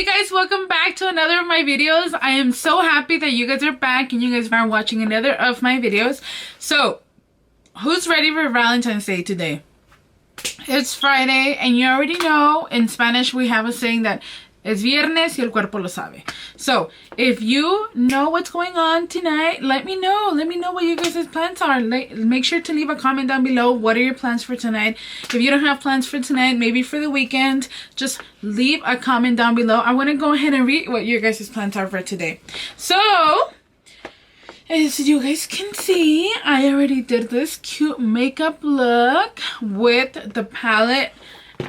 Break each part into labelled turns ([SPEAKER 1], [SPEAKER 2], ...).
[SPEAKER 1] Hey guys, welcome back to another of my videos. I am so happy that you guys are back and you guys are watching another of my videos. So, who's ready for Valentine's Day today? It's Friday and you already know in Spanish we have a saying that es viernes y el cuerpo lo sabe. So, if you know what's going on tonight, let me know. Let me know what you guys' plans are. Make sure to leave a comment down below. What are your plans for tonight? If you don't have plans for tonight, maybe for the weekend, just leave a comment down below. I want to go ahead and read what your guys' plans are for today. So, as you guys can see, I already did this cute makeup look with the palette,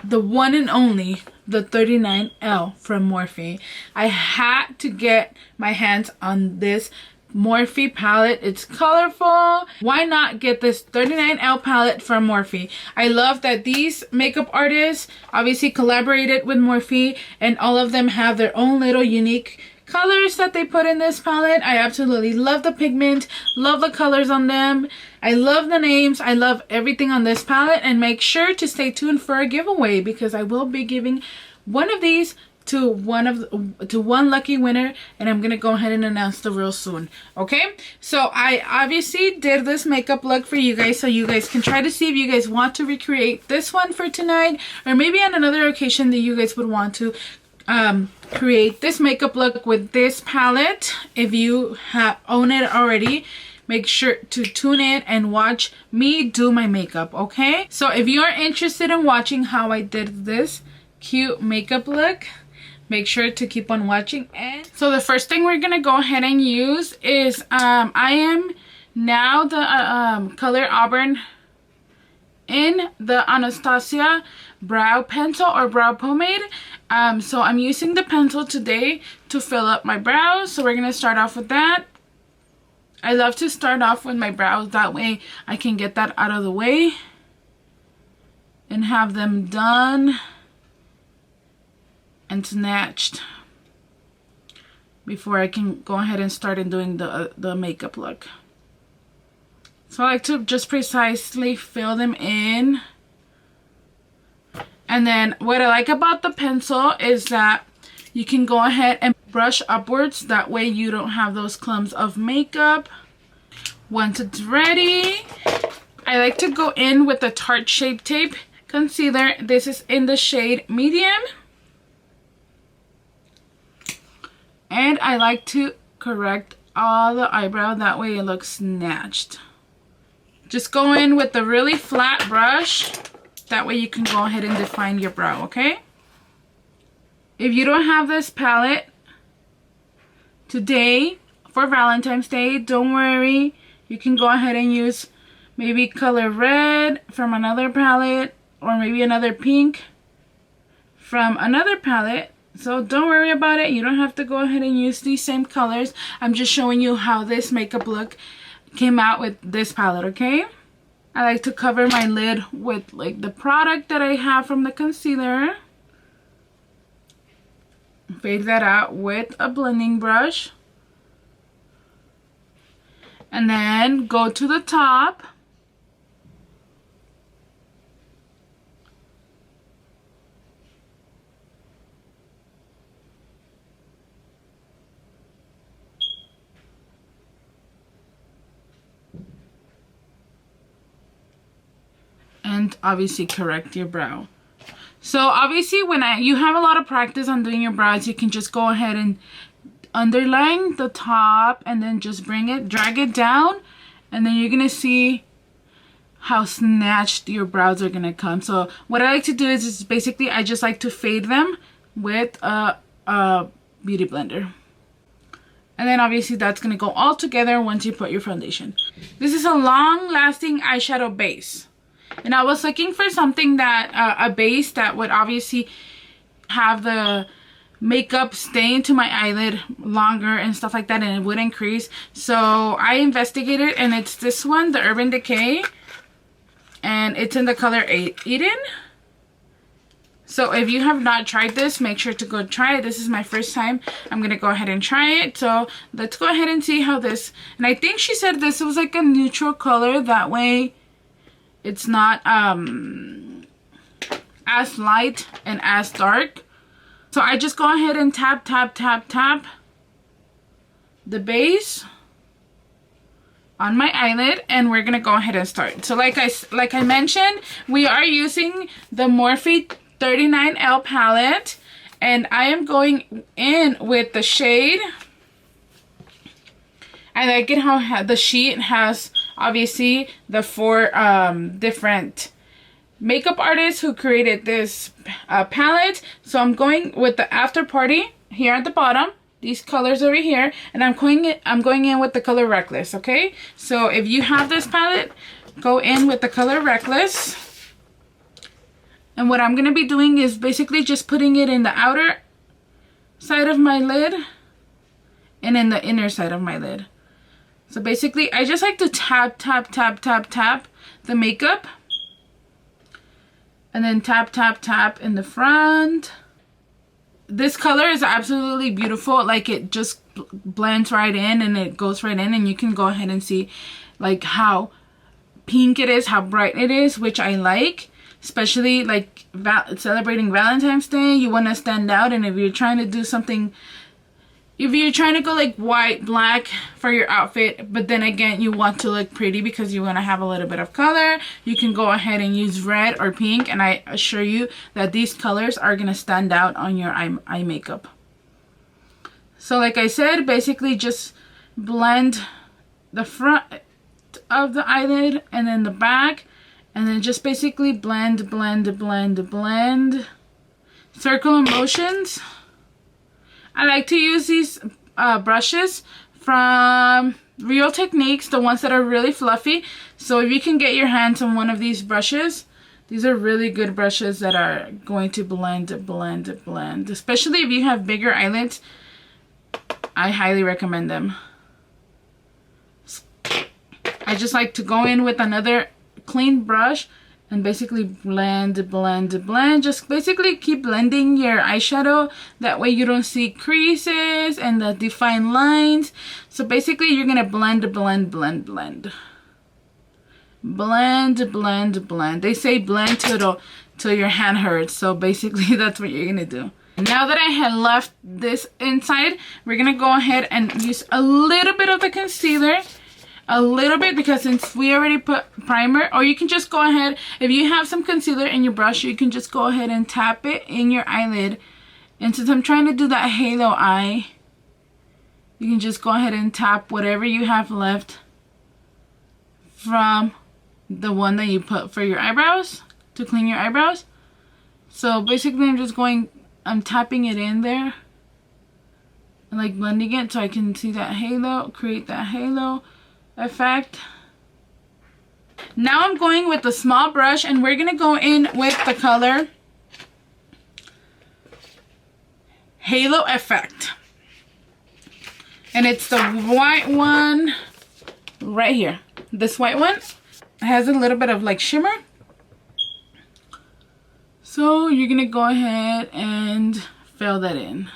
[SPEAKER 1] the one and only, the 39L from Morphe. I had to get my hands on this Morphe palette. It's colorful. Why not get this 39L palette from Morphe? I love that these makeup artists obviously collaborated with Morphe and all of them have their own little unique colors that they put in this palette. I absolutely love the pigment, love the colors on them. I love the names. I love everything on this palette, and make sure to stay tuned for a giveaway because I will be giving one of these to one lucky winner, and I'm gonna go ahead and announce the real soon. Okay, so I obviously did this makeup look for you guys so you guys can try to see if you guys want to recreate this one for tonight, or maybe on another occasion that you guys would want to create this makeup look with this palette. If you own it already, make sure to tune in and watch me do my makeup, okay? So if you are interested in watching how I did this cute makeup look, make sure to keep on watching. And so the first thing we're gonna go ahead and use is I am now the color Auburn in the Anastasia brow pencil or brow pomade. So I'm using the pencil today to fill up my brows. So we're gonna start off with that. I love to start off with my brows, that way I can get that out of the way and have them done and snatched before I can go ahead and start doing the makeup look. So I like to just precisely fill them in. And then what I like about the pencil is that you can go ahead and brush upwards. That way you don't have those clumps of makeup. Once it's ready, I like to go in with the Tarte Shape Tape concealer. This is in the shade medium. And I like to correct all the eyebrow. That way it looks snatched. Just go in with a really flat brush. That way you can go ahead and define your brow, okay? If you don't have this palette today for Valentine's Day, don't worry. You can go ahead and use maybe color red from another palette, or maybe another pink from another palette. So don't worry about it. You don't have to go ahead and use these same colors. I'm just showing you how this makeup look came out with this palette, okay? I like to cover my lid with like the product that I have from the concealer. Fade that out with a blending brush. And then go to the top. And obviously correct your brow. So obviously when you have a lot of practice on doing your brows, you can just go ahead and underline the top and then just drag it down, and then you're gonna see how snatched your brows are gonna come. So what I like to do is basically I just like to fade them with a beauty blender. And then obviously that's gonna go all together once you put your foundation. This is a long-lasting eyeshadow base. And I was looking for something that, a base that would obviously have the makeup stay into my eyelid longer and stuff like that, and it wouldn't crease. So I investigated, and it's this one, the Urban Decay. And it's in the color Eden. So if you have not tried this, make sure to go try it. This is my first time. I'm going to go ahead and try it. So let's go ahead and see how this... And I think she said this was like a neutral color. That way it's not as light and as dark. So I just go ahead and tap, tap, tap, tap the base on my eyelid, and we're gonna go ahead and start. So like I mentioned, we are using the Morphe 39L palette, and I am going in with the shade. I like it how the sheet has obviously the 4 different makeup artists who created this palette. So I'm going with the After Party here at the bottom, these colors over here, and I'm going in with the color Reckless. Okay, so if you have this palette, go in with the color Reckless. And what I'm gonna be doing is basically just putting it in the outer side of my lid and in the inner side of my lid. So basically I just like to tap, tap, tap, tap, tap the makeup, and then tap, tap, tap in the front. This color is absolutely beautiful. Like, it just blends right in and it goes right in, and you can go ahead and see like how pink it is, how bright it is, which I like. Especially like celebrating Valentine's Day, you want to stand out. And if you're trying to do something, if you're trying to go like white, black for your outfit, but then again you want to look pretty because you want to have a little bit of color, you can go ahead and use red or pink, and I assure you that these colors are going to stand out on your eye makeup. So like I said, basically just blend the front of the eyelid and then the back, and then just basically blend, blend, blend, blend. Circle motions. I like to use these brushes from Real Techniques, the ones that are really fluffy. So if you can get your hands on one of these brushes, these are really good brushes that are going to blend, blend, blend. Especially if you have bigger eyelids, I highly recommend them. I just like to go in with another clean brush and basically blend, blend, blend. Just basically keep blending your eyeshadow. That way you don't see creases and the defined lines. So basically you're gonna blend, blend, blend, blend. Blend, blend, blend. They say blend till your hand hurts. So basically that's what you're gonna do. Now that I had left this inside, we're gonna go ahead and use a little bit of the concealer. A little bit, because since we already put primer, or you can just go ahead, if you have some concealer in your brush, you can just go ahead and tap it in your eyelid. And since I'm trying to do that halo eye, you can just go ahead and tap whatever you have left from the one that you put for your eyebrows, to clean your eyebrows. So basically I'm tapping it in there and like blending it so I can see that halo, create that halo effect. Now I'm going with the small brush, and we're gonna go in with the color Halo Effect, and it's the white one right here. This white one has a little bit of like shimmer, so you're gonna go ahead and fill that in.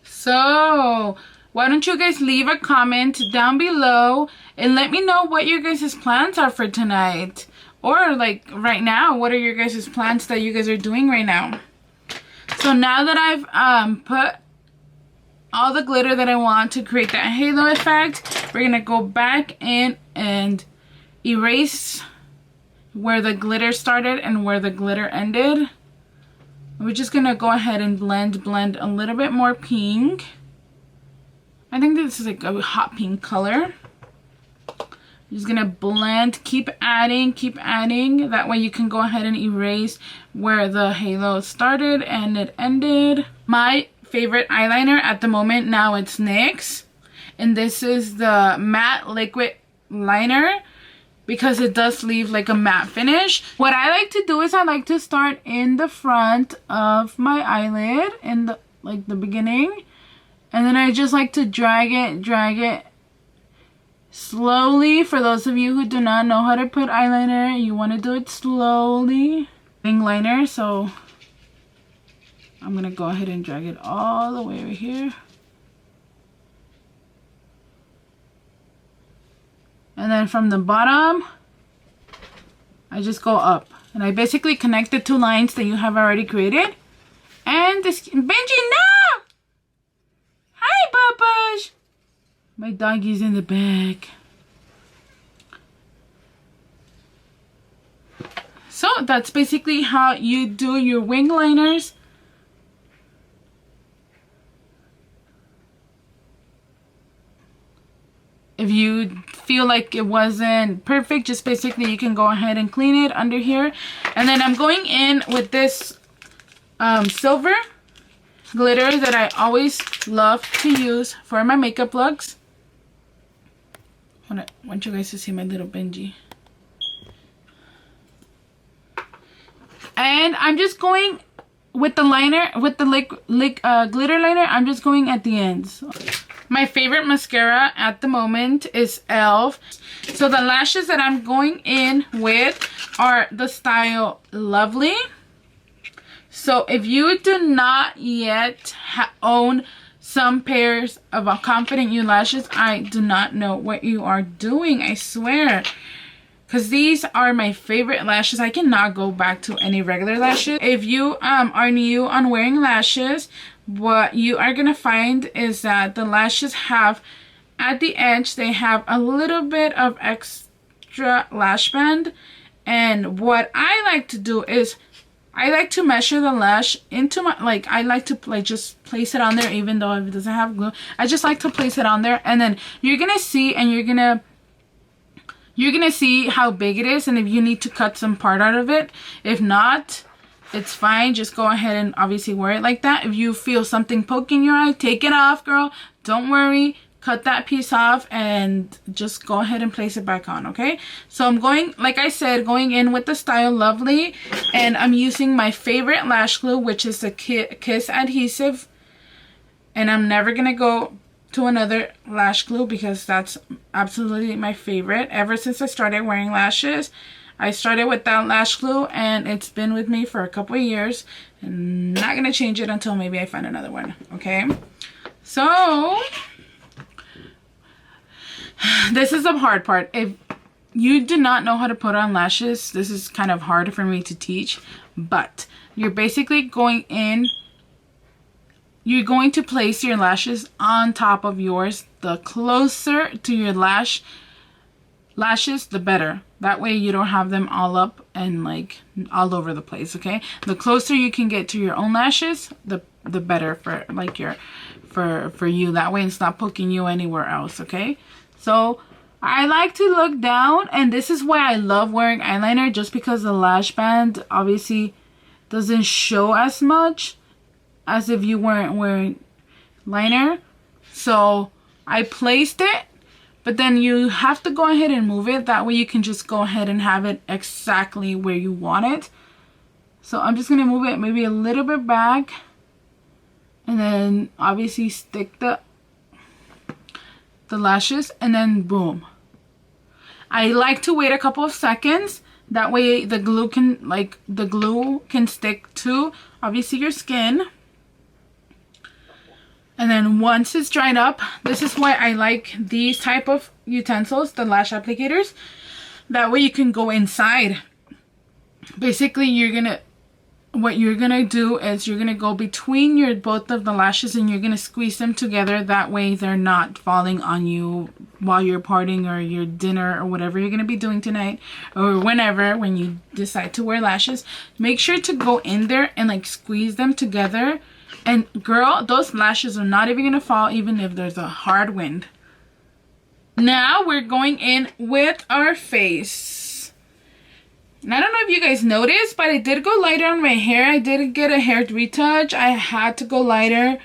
[SPEAKER 1] So why don't you guys leave a comment down below and let me know what your guys' plans are for tonight. Or like right now, what are your guys' plans that you guys are doing right now? So now that I've put all the glitter that I want to create that halo effect, we're going to go back in and erase where the glitter started and where the glitter ended. We're just going to go ahead and blend a little bit more pink. I think this is like a hot pink color. I'm just gonna blend, keep adding. That way you can go ahead and erase where the halo started and it ended. My favorite eyeliner at the moment now, it's NYX. And this is the matte liquid liner, because it does leave like a matte finish. What I like to do is I like to start in the front of my eyelid, in the like the beginning. And then I just like to drag it slowly. For those of you who do not know how to put eyeliner, you want to do it slowly. Wing liner, so I'm going to go ahead and drag it all the way over here. And then from the bottom, I just go up. And I basically connect the two lines that you have already created. And this, Benji, no! Hi, Papa's. My doggy's in the back. So that's basically how you do your wing liners. If you feel like it wasn't perfect, just basically you can go ahead and clean it under here. And then I'm going in with this silver glitter that I always love to use for my makeup looks. I want you guys to see my little Benji. And I'm just going with the liner, with the glitter liner, I'm just going at the ends. My favorite mascara at the moment is e.l.f. So the lashes that I'm going in with are the style Lovely. So if you do not yet own some pairs of Confident You lashes, I do not know what you are doing, I swear. Because these are my favorite lashes. I cannot go back to any regular lashes. If you are new on wearing lashes, what you are going to find is that the lashes have, at the edge, they have a little bit of extra lash band. And what I like to do is, I like to measure the lash into my, I like to just place it on there, even though it doesn't have glue. I just like to place it on there. And then you're going to see, and you're going to see how big it is, and if you need to cut some part out of it. If not, it's fine. Just go ahead and obviously wear it like that. If you feel something poking your eye, take it off, girl. Don't worry. Cut that piece off and just go ahead and place it back on, okay? So I'm going, like I said, going in with the style Lovely, and I'm using my favorite lash glue, which is the Kiss adhesive. And I'm never going to go to another lash glue because that's absolutely my favorite. Ever since I started wearing lashes, I started with that lash glue, and it's been with me for a couple of years. I'm not going to change it until maybe I find another one, okay? So this is the hard part. If you do not know how to put on lashes, this is kind of hard for me to teach, but you're basically going in. You're going to place your lashes on top of yours. The closer to your lashes, the better. That way you don't have them all up and all over the place, okay? The closer you can get to your own lashes, the better for for you. That way it's not poking you anywhere else, okay? So I like to look down, and this is why I love wearing eyeliner, just because the lash band obviously doesn't show as much as if you weren't wearing liner. So I placed it, but then you have to go ahead and move it. That way you can just go ahead and have it exactly where you want it. So I'm just going to move it maybe a little bit back, and then obviously stick the lashes, and then boom. I like to wait a couple of seconds. That way the glue can stick to obviously your skin. And then once it's dried up, this is why I like these type of utensils, the lash applicators. That way you can go inside. Basically, what you're gonna do is you're gonna go between both of the lashes, and you're gonna squeeze them together. That way they're not falling on you while you're partying or your dinner or whatever you're gonna be doing tonight, or whenever, when you decide to wear lashes. Make sure to go in there and squeeze them together. And girl, those lashes are not even gonna fall even if there's a hard wind. Now we're going in with our face. And I don't know if you guys noticed, but I did go lighter on my hair. I did get a hair retouch. I had to go lighter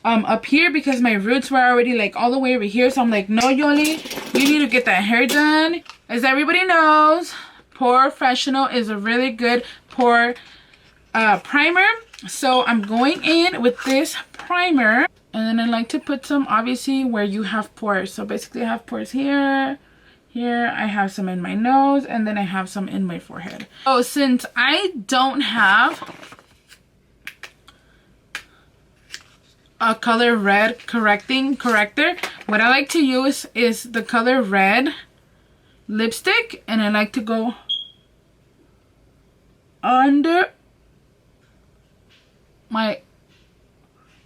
[SPEAKER 1] up here because my roots were already all the way over here. So I'm like, no, Yolly, you need to get that hair done. As everybody knows, Professional is a really good pore primer. So I'm going in with this primer, and then I like to put some obviously where you have pores. So basically I have pores here, I have some in my nose, and then I have some in my forehead. Oh, since I don't have a color red corrector, what I like to use is the color red lipstick, and I like to go under my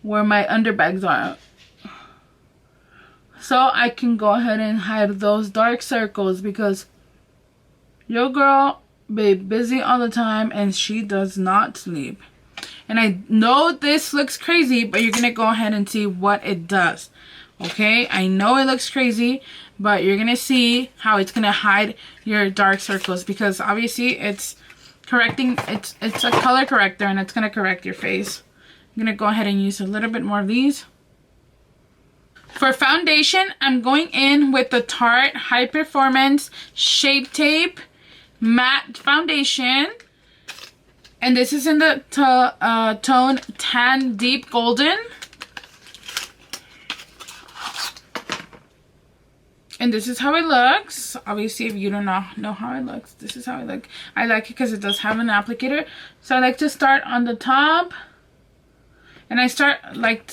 [SPEAKER 1] where my underbags are, so I can go ahead and hide those dark circles, because your girl be busy all the time and she does not sleep. And I know this looks crazy, but you're gonna go ahead and see what it does. Okay, I know it looks crazy, but you're gonna see how it's gonna hide your dark circles, because obviously it's correcting, it's a color corrector, and it's gonna correct your face. I'm gonna go ahead and use a little bit more of these. For foundation, I'm going in with the Tarte High Performance Shape Tape Matte Foundation. And this is in the tone Tan Deep Golden. And this is how it looks. Obviously, if you don't know how it looks, this is how it looks. I like it because it does have an applicator. So I like to start on the top. And I like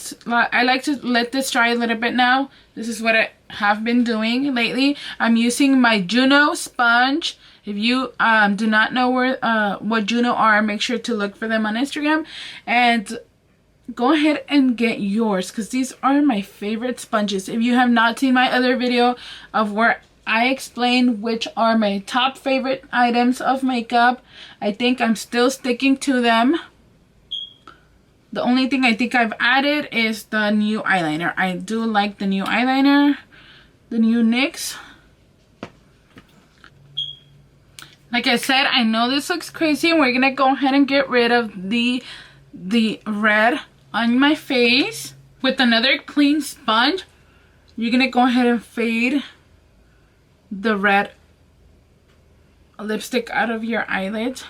[SPEAKER 1] to let this dry a little bit now. This is what I have been doing lately. I'm using my Juno sponge. If you do not know what Juno are, make sure to look for them on Instagram. And go ahead and get yours, because these are my favorite sponges. If you have not seen my other video of where I explain which are my top favorite items of makeup, I think I'm still sticking to them. The only thing I think I've added is the new eyeliner. I do like the new eyeliner, the new NYX. Like I said, I know this looks crazy, and we're gonna go ahead and get rid of the red on my face. With another clean sponge, you're gonna go ahead and fade the red lipstick out of your eyelids.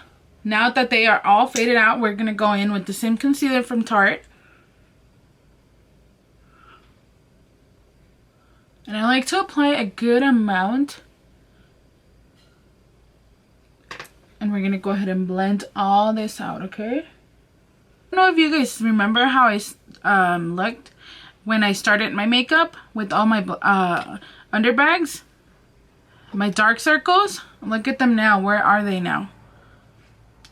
[SPEAKER 1] Now that they are all faded out, we're going to go in with the same concealer from Tarte. And I like to apply a good amount. And we're going to go ahead and blend all this out, okay? I don't know if you guys remember how I looked when I started my makeup with all my underbags. My dark circles. Look at them now. Where are they now?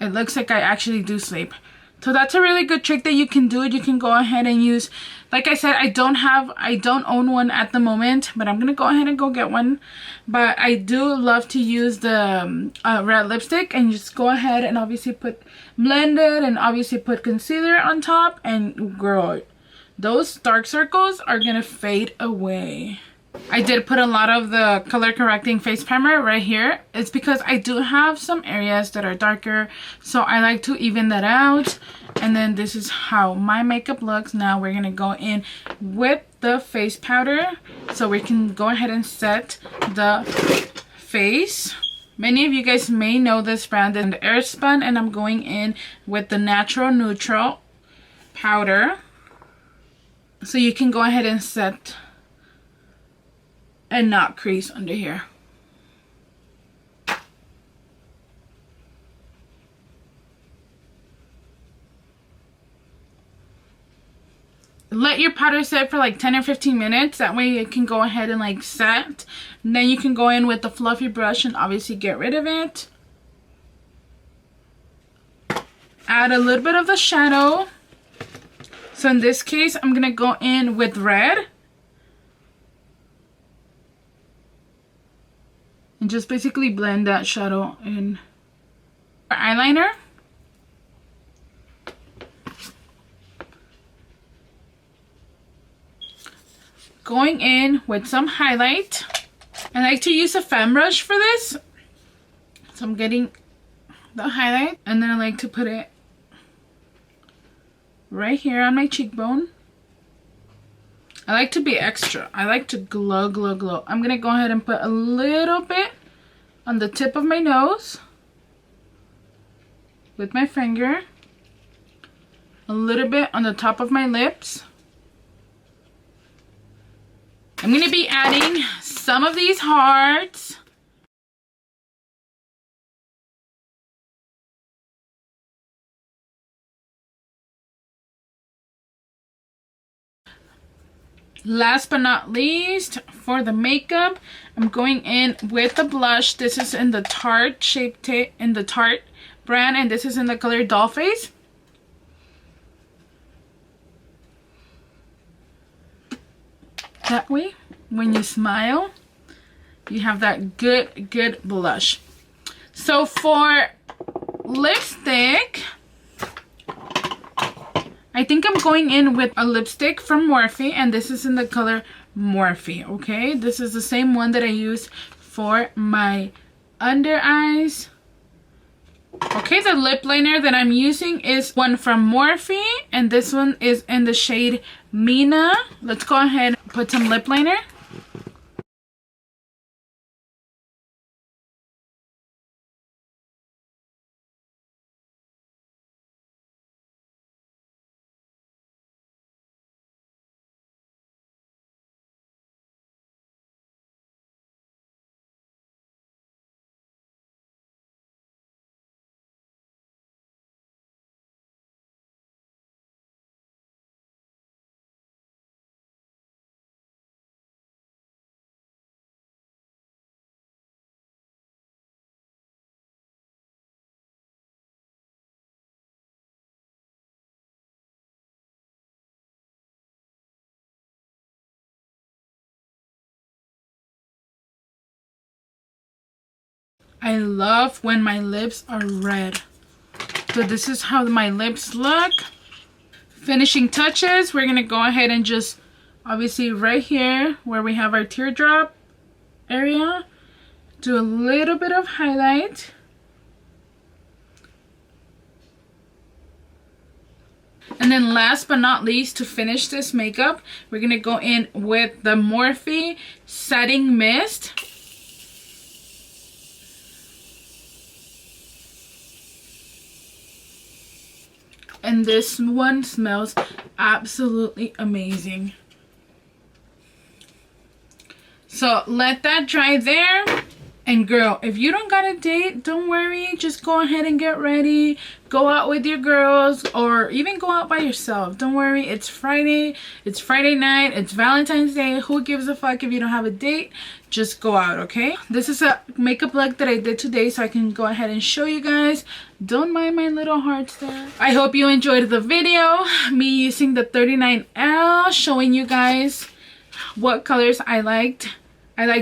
[SPEAKER 1] It looks like I actually do sleep. So that's a really good trick that you can do. You can go ahead and use, like I said, I don't own one at the moment, but I'm gonna go ahead and go get one. But I do love to use the red lipstick, and just go ahead and obviously blend it, and obviously put concealer on top, and girl, those dark circles are gonna fade away. I did put a lot of the color correcting face primer right here. It's because I do have some areas that are darker, so I like to even that out. And then this is how my makeup looks. Now we're gonna go in with the face powder, so we can go ahead and set the face. Many of you guys may know this brand, and Airspun, and I'm going in with the Natural Neutral powder, so you can go ahead and set and not crease under here. Let your powder set for like 10 or 15 minutes. That way it can go ahead and like set. And then you can go in with the fluffy brush and obviously get rid of it. Add a little bit of the shadow. So in this case, I'm gonna go in with red. And just basically blend that shadow in. Eyeliner. Going in with some highlight. I like to use a fan brush for this. So I'm getting the highlight. And then I like to put it right here on my cheekbone. I like to be extra. I like to glow, glow, glow. I'm going to go ahead and put a little bit on the tip of my nose with my finger. A little bit on the top of my lips. I'm going to be adding some of these hearts. Last but not least, for the makeup, I'm going in with the blush. This is in the Tarte in the Tarte brand, and this is in the color Dollface. That way, when you smile, you have that good blush. So for lipstick, I think I'm going in with a lipstick from Morphe, and this is in the color Morphe, okay? This is the same one that I use for my under eyes. Okay, the lip liner that I'm using is one from Morphe, and this one is in the shade Mina. Let's go ahead and put some lip liner. I love when my lips are red. So this is how my lips look. Finishing touches, we're gonna go ahead and just, obviously right here where we have our teardrop area, do a little bit of highlight. And then last but not least, to finish this makeup, we're gonna go in with the Morphe Setting Mist. And this one smells absolutely amazing. So let that dry there. And girl, if you don't got a date, don't worry. Just go ahead and get ready. Go out with your girls, or even go out by yourself. Don't worry. It's Friday. It's Friday night. It's Valentine's Day. Who gives a fuck if you don't have a date? Just go out, okay? This is a makeup look that I did today, so I can go ahead and show you guys. Don't mind my little hearts there. I hope you enjoyed the video. Me using the 39L, showing you guys what colors I like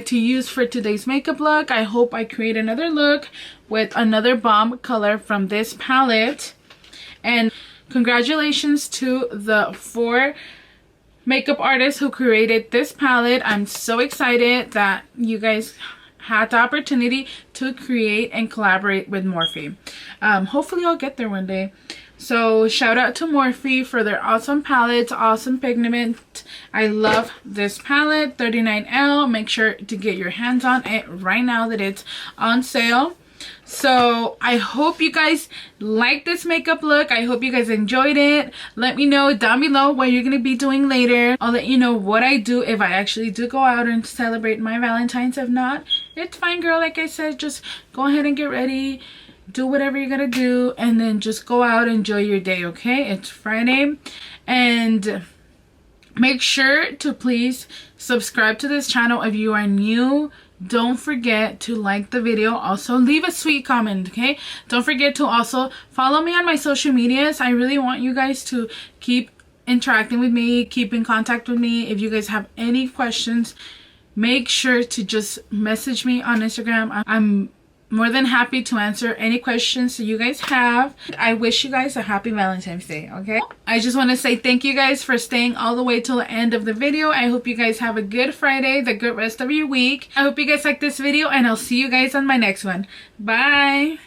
[SPEAKER 1] to use for today's makeup look. I hope I create another look with another bomb color from this palette. And congratulations to the 4 makeup artists who created this palette. I'm so excited that you guys had the opportunity to create and collaborate with Morphe. Hopefully I'll get there one day. So shout out to Morphe for their awesome palettes, awesome pigment. I love this palette, 39L. Make sure to get your hands on it right now that it's on sale. So I hope you guys like this makeup look. I hope you guys enjoyed it. Let me know down below what you're gonna be doing later. I'll let you know what I do if I actually do go out and celebrate my Valentine's. If not, it's fine, girl. Like I said, just go ahead and get ready. Do whatever you gotta do, and then just go out, enjoy your day, okay? It's Friday. And make sure to please subscribe to this channel if you are new. Don't forget to like the video. Also leave a sweet comment, okay? Don't forget to also follow me on my social medias. I really want you guys to keep interacting with me, keep in contact with me. If you guys have any questions, make sure to just message me on Instagram. I'm more than happy to answer any questions that you guys have. I wish you guys a happy Valentine's Day, okay? I just want to say thank you guys for staying all the way till the end of the video. I hope you guys have a good Friday, the good rest of your week. I hope you guys like this video, and I'll see you guys on my next one. Bye!